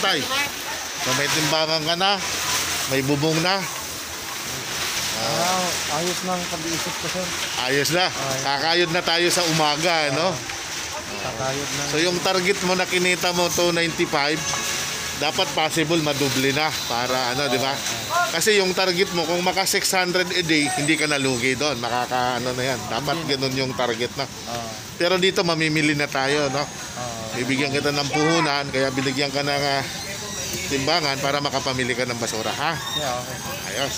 tay. So may timbangan ka na, may bubong na. Ayos ng pag-iisip ko, sir. Ayos na. Kakayod na tayo sa umaga, no? Kakayod na. So yung target mo na kinita mo 295, dapat possible madoble na para ano, di ba? Kasi yung target mo kung maka 600 a day, hindi ka nalugi doon. Makaka ano na yan. Dapat ganun yung target na. Pero dito mamimili na tayo, no? Bibigyan kita ng puhunan, kaya binigyan ka ng timbangan para makapamili ka ng basura, ha? Yeah, okay. Ayos.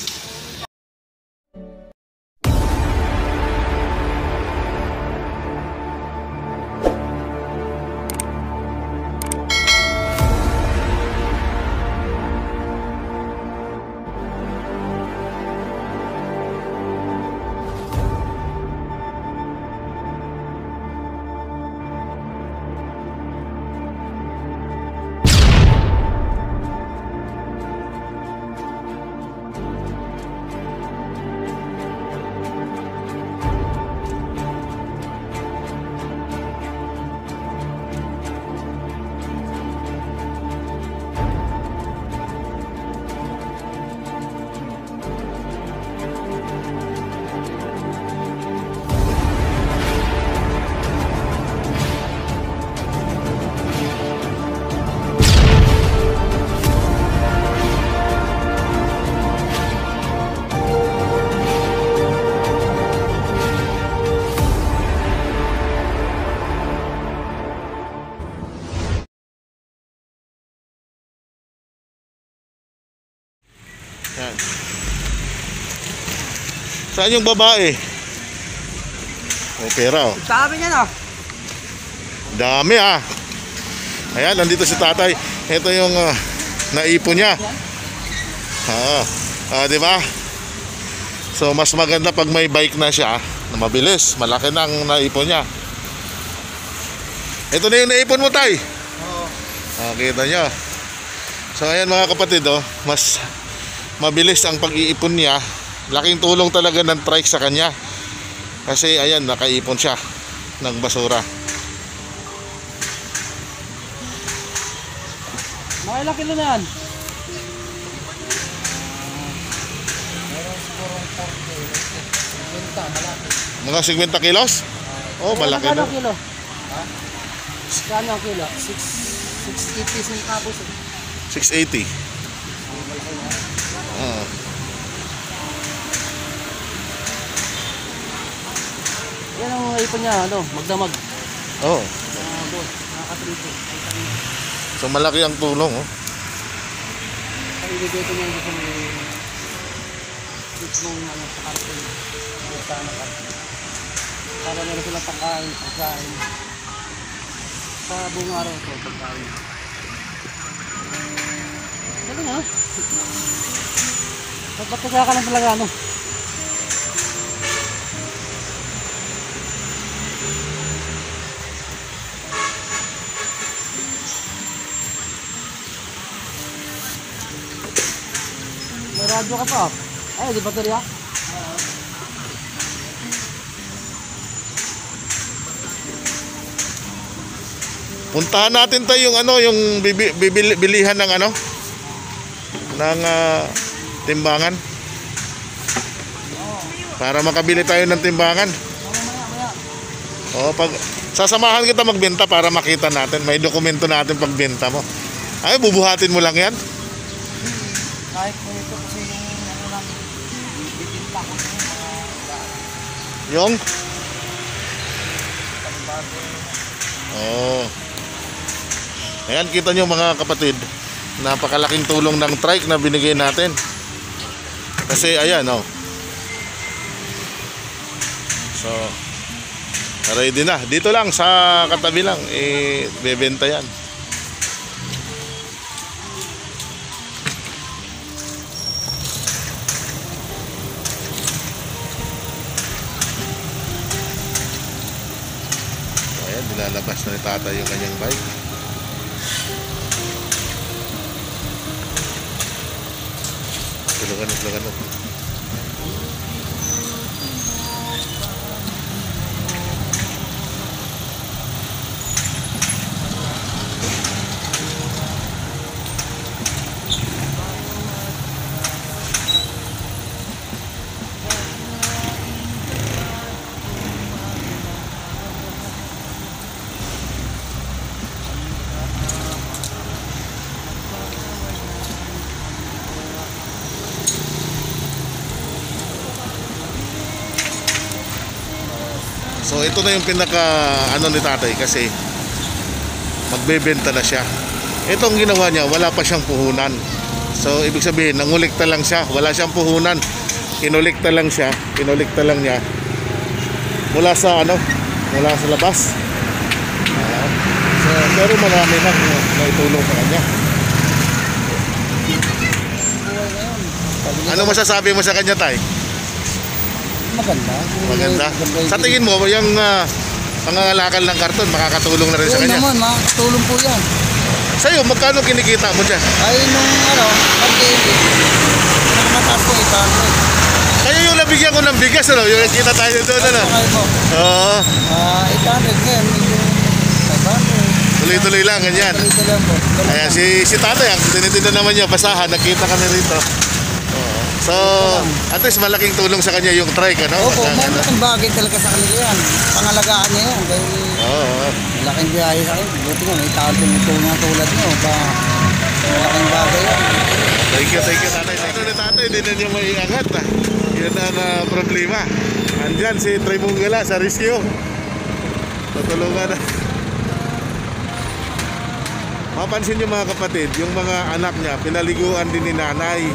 Yan. Saan yung babae? May pera, oh. Sabi niya na. Dami, ah. Ayan, nandito si tatay. Ito yung naipon niya. Di ba? So mas maganda pag may bike na siya, na mabilis, malaki na ang naipon niya. Ito na yung naipon mo, tay. Kita niyo. So ayan mga kapatid, oh, mas mabilis ang pag-iipon niya. Laking tulong talaga ng trike sa kanya. Kasi ayan, nakaipon siya ng basura. Mga ilang kilo na yan? Mga 50 kilos? Oh, malaki na. Kilo? Ha? Kano ang kilo? 680 centavos. 680. Yan ang ipon niya, ano, magdamag. Oh. Nakakatrito. So malaki ang tulong, oh. Ibigay ko niya sa may itong ano, sa karton. Para meron silang pagkain. Sa buong araw ito, pagkain. Galing, ha? Ba't ka na talaga, ano? May radyo ka pa. Ay, di baterya? Puntahan natin tayo yung ano, yung bilihan ng ano, ng timbangan. Para makabili tayo ng timbangan. Pag sasamahan kita magbenta para makita natin, may dokumento natin pagbenta mo. Ay, bubuhatin mo lang yan. Kahit po ito kasi yung ano lang, bibinta ko yung mga yung? Ayan, kita nyo mga kapatid, napakalaking tulong ng trike na binigay natin. Kasi ayan, oh. So ready na. Dito lang sa katabi lang, bebenta yan. Ayan, nilalabas na ni tata yung kanyang bike. Tulungan mo. So ito na yung pinaka ano ni tatay kasi magbebenta na siya. Itong ginawa niya, wala pa siyang puhunan. So ibig sabihin, nangulikta lang siya, wala siyang puhunan. Kinulikta lang siya, kinulikta lang niya mula sa ano, mula sa labas. So, pero marami na naitulong sa kanya. Ano masasabi mo sa kanya, tay? Maganda. Maganda. Sa tingin mo, yung pangangalakal ng karton, makakatulong na rin sa Oo kanya? naman, makakatulong po yan. Sa'yo, magkano kinikita mo dyan? Ay, nung pag-ibig, nakamataas ko 800. Kayo yung nabigyan ko ng bigas, ano? Yung kita tayo doon, ano? Kayo po. Oo. 800 ngayon, medyo 500. Tuloy-tuloy lang, ganyan. Tuloy-tuloy lang po. Ayan, si tatay, ang tinitinda naman niya, basahan, nakita kami rito. Oo. So, at least malaking tulong sa kanya yung trike, ano? Opo, Ano? malaking bagay talaga sa kanila yan. Pangalagaan niya yan. Dahil Oo. malaking biyahe sa akin. Buti nga, may tao tumutulong na tulad niyo. Malaking bagay yan. Thank you, tatay. Ito na tatay, hindi na niya maiangat, ah. Yun ang problema. Andyan si Trey Munggala sa rescue. Tutulungan na. Mapansin niyo mga kapatid, yung mga anak niya, pinaliguan din ni nanay.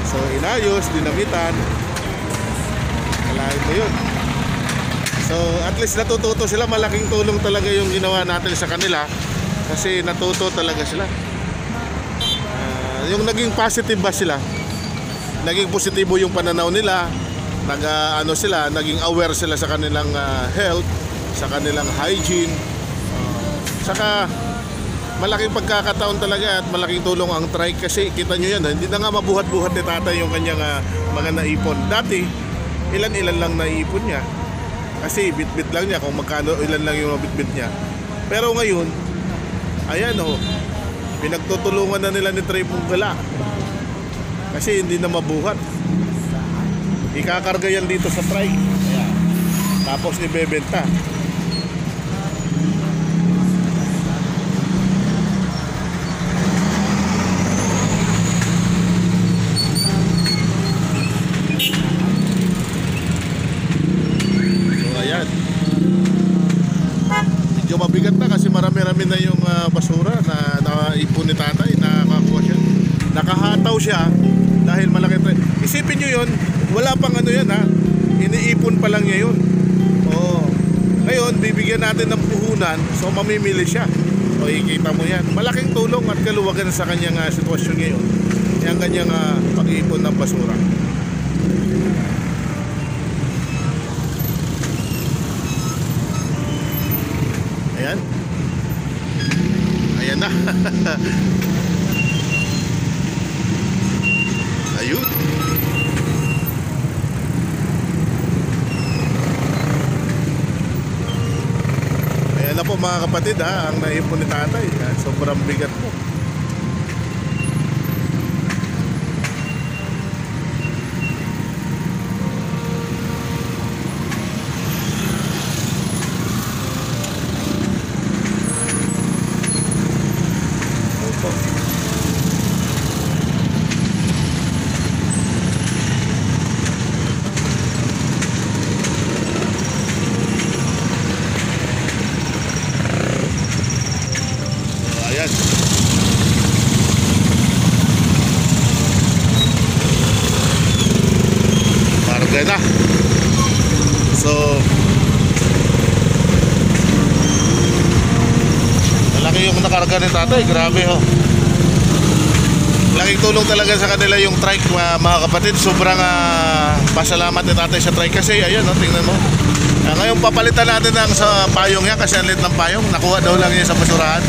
So inayos, dinamitan. Kalahin mo yun. So at least natututo sila, malaking tulong talaga yung ginawa natin sa kanila. Kasi natuto talaga sila. Yung naging positive ba sila? Naging positibo yung pananaw nila. Naging aware sila sa kanilang health, sa kanilang hygiene. Saka malaking pagkakataon talaga at malaking tulong ang trike kasi kita nyo yan, hindi na nga mabuhat-buhat ni tatay yung kanyang mga naipon. Dati, ilan-ilan lang naipon niya kasi bit-bit lang niya kung magkano, ilan lang yung bit-bit niya. Pero ngayon, ayan o, pinagtutulungan na nila ni Trey Munggala kasi hindi na mabuhat. Ikakarga yan dito sa trike. Ayan. Tapos ibebenta. Medyo mabigat na kasi marami-rami na yung basura na naipon ni tatay, nakakuha siya. Nakahataw siya dahil malaki. Isipin nyo yun, wala pang ano yan ha, iniipon pa lang niya yun. Oo. Ngayon, bibigyan natin ng puhunan, so mamimili siya. O ikita mo yan, malaking tulong at kaluwagan sa kanyang sitwasyon ngayon. Yung kanyang pag-iipon ng basura. Ayan. Ayan na. Ayun. Ayan na po mga kapatid ha, ang naipon ni tatay. Sobrang bigat po. Ayan. Karga na. So malaki yung nakarga ni tatay. Grabe ho. Laking tulong talaga sa kanila yung trike mga kapatid. Sobrang pasalamat ni tatay sa trike kasi ayan tingnan mo. Ngayon papalitan natin ng sa payong yan kasi ang lit ng payong. Nakuha daw lang yan sa basurahan.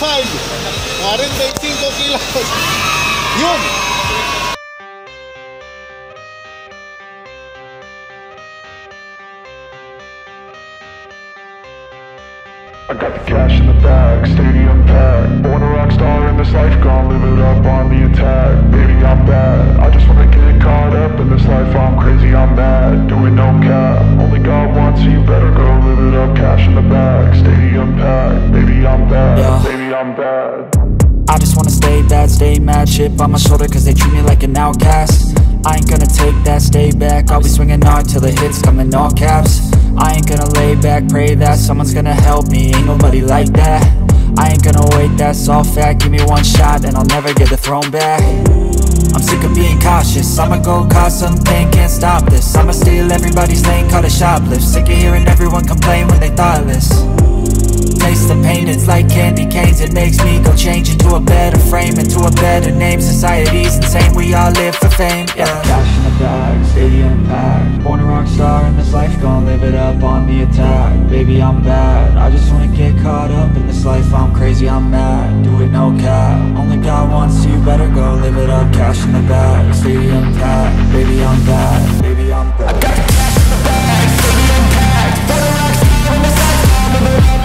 45 kilos. Yun. I got the cash in the bag, stadium packed. Born a rock star in this life, gon' live it up on the attack. Baby, I'm bad, I just wanna get caught up in this life. I'm crazy, I'm mad, doing no cap. Only God wants you, better go live it up. Cash in the bag, stadium packed. Baby, I'm bad, baby, I'm bad. I just wanna stay bad, stay mad. Chip on my shoulder cause they treat me like an outcast. I ain't gonna take that, stay back. I'll be swinging hard till the hits come in all caps. I ain't gonna lay back, pray that someone's gonna help me. Ain't nobody like that. I ain't gonna wait, that's all fact. Give me one shot and I'll never get the throne back. I'm sick of being cautious, I'ma go cause something, can't stop this. I'ma steal everybody's lane, call it shoplift. Sick of hearing everyone complain when they thoughtless. Taste the pain, it's like candy canes. It makes me go change into a better frame, into a better name. Society's insane, we all live for fame, yeah. Cash in the bag, stadium packed. Born a rock star in this life, gon' live it up on the attack. Baby, I'm bad, I just wanna get caught up in this life. I'm crazy, I'm mad, do it no cap. Only God wants you, better go live it up. Cash in the bag, stadium packed. Baby, I'm bad, baby, I'm bad. I got the cash in the bag, stadium packed. Born a rock star in this life, gon' live it up.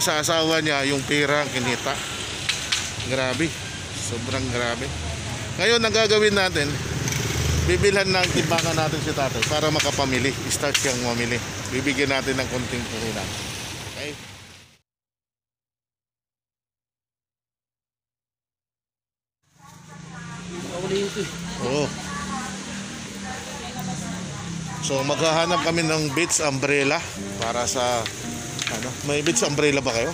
Sa asawa niya yung pera ang kinita. Grabe, sobrang grabe. Ngayon ang gagawin natin, bibilhan ng timbangan natin si tatay para makapamili. Start siyang mamili. Bibigyan natin ng konting puhunan. Okay? Oo. So maghahanap kami ng beach umbrella para sa ano, may beach umbrella ba kayo?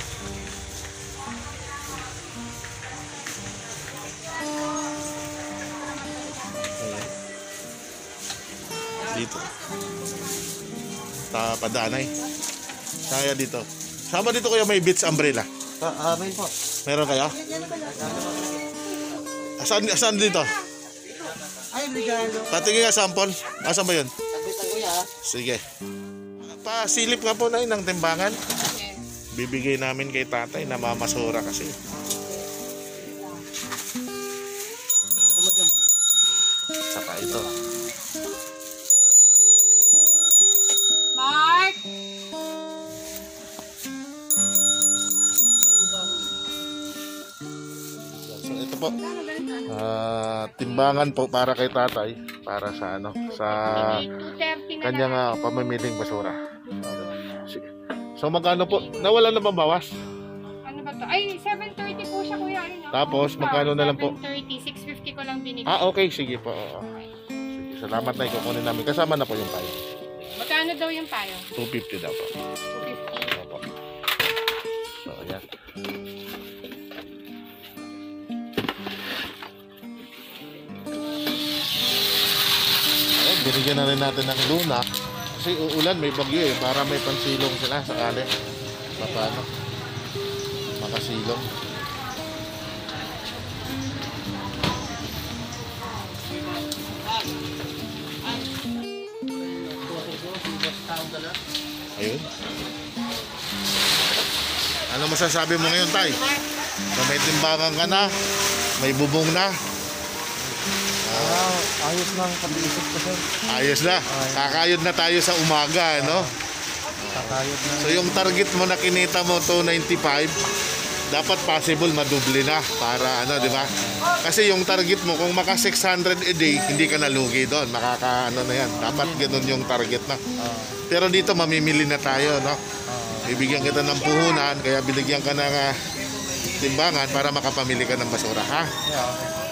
Dito. Padanay. Saya dito. Sama dito kaya may beach umbrella. May po. Meron kaya? Saan dito? Ay, regalo. Patingin nga sample. Asan ba yun? Sabitan ko ya. Sige. Pasilip nga po na ng timbangan. Bibigay namin kay tatay na mamasura kasi. Saka ito. Mark! So ito po. Timbangan po para kay tatay. Para sa ano, sa kanyang pamimiling basura. Sige. So magkano po? Nawala na bang bawas? Ano ba to? Ay, 730 po siya, kuya. Ano? Tapos magkano na lang po? 730, 650 ko lang binigay. Okay, sige po. Sige, salamat na ikukunin namin. Kasama na po yung payo. Magkano daw yung payo? 250 daw po. 250. Opo. So, ayan. Ayan, binigyan na rin natin ng luna. Kasi uulan, may bagyo eh. Para may pansilong sila sakali. Paano? Makasilong. Ayun. Ano masasabi mo ngayon, tay? Na may timbangan ka na, may bubong na. Ayos lang pag-iisip ko, sir. Ayos na. Kakayod na tayo sa umaga, no? Kakayod na. So yung target mo na kinita mo 295, dapat possible madoble na para ano, di ba? Kasi yung target mo kung maka 600 a day, hindi ka nalugi doon. Makaka ano na yan. Dapat ganoon yung target na. Pero dito mamimili na tayo, no? Bibigyan kita ng puhunan, kaya binigyan ka ng timbangan para makapamili ka ng basura, ha? Yeah, okay.